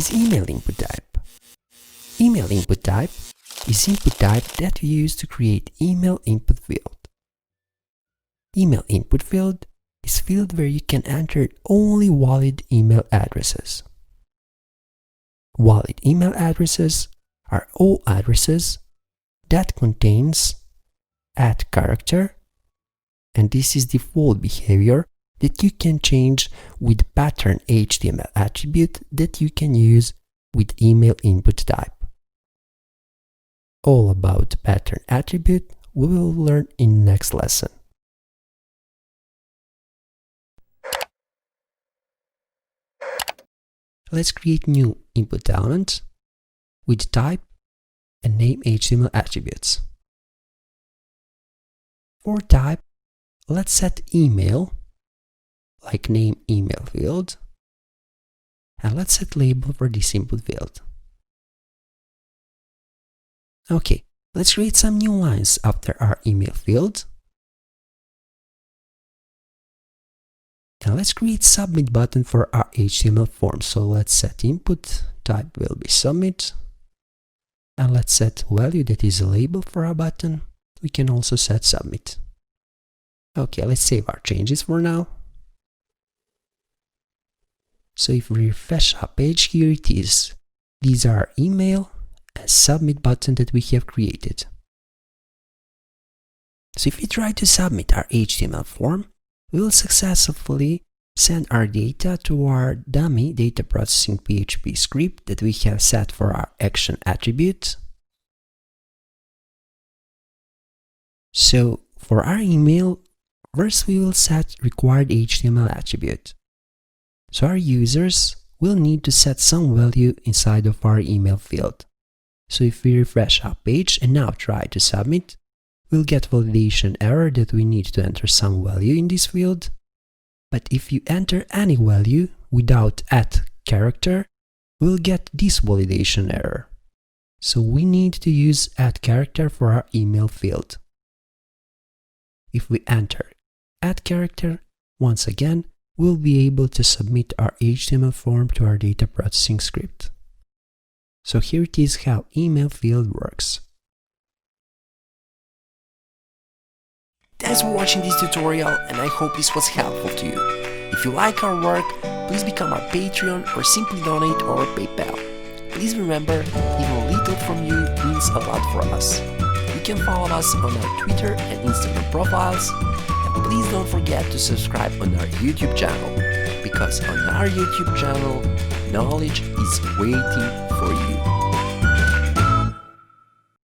is email input type. Email input type is input type that we use to create email input field. Email input field is field where you can enter only valid email addresses. Valid email addresses are all addresses that contains @character, and this is default behavior that you can change with pattern HTML attribute that you can use with email input type. All about pattern attribute we will learn in next lesson. Let's create new input element with type and name HTML attributes. For type, let's set email, like name email field, and let's set label for this input field. Okay, let's create some new lines after our email field. And let's create submit button for our HTML form. So let's set input type will be submit. And let's set value that is a label for our button. We can also set submit. Okay, let's save our changes for now. So if we refresh our page, here it is. These are email and submit button that we have created. So if we try to submit our HTML form, we will successfully send our data to our dummy data processing PHP script that we have set for our action attribute. So for our email, first we will set required HTML attribute. So our users will need to set some value inside of our email field. So if we refresh our page and now try to submit, we'll get validation error that we need to enter some value in this field. But if you enter any value without @character, we'll get this validation error. So we need to use @character for our email field. If we enter @character, once again, we'll be able to submit our HTML form to our data processing script. So here it is how email field works. Thanks for watching this tutorial, and I hope this was helpful to you. If you like our work, please become our Patreon or simply donate or PayPal. Please remember, even little from you means a lot for us. You can follow us on our Twitter and Instagram profiles, and please don't forget to subscribe on our YouTube channel, because on our YouTube channel, knowledge is waiting for you.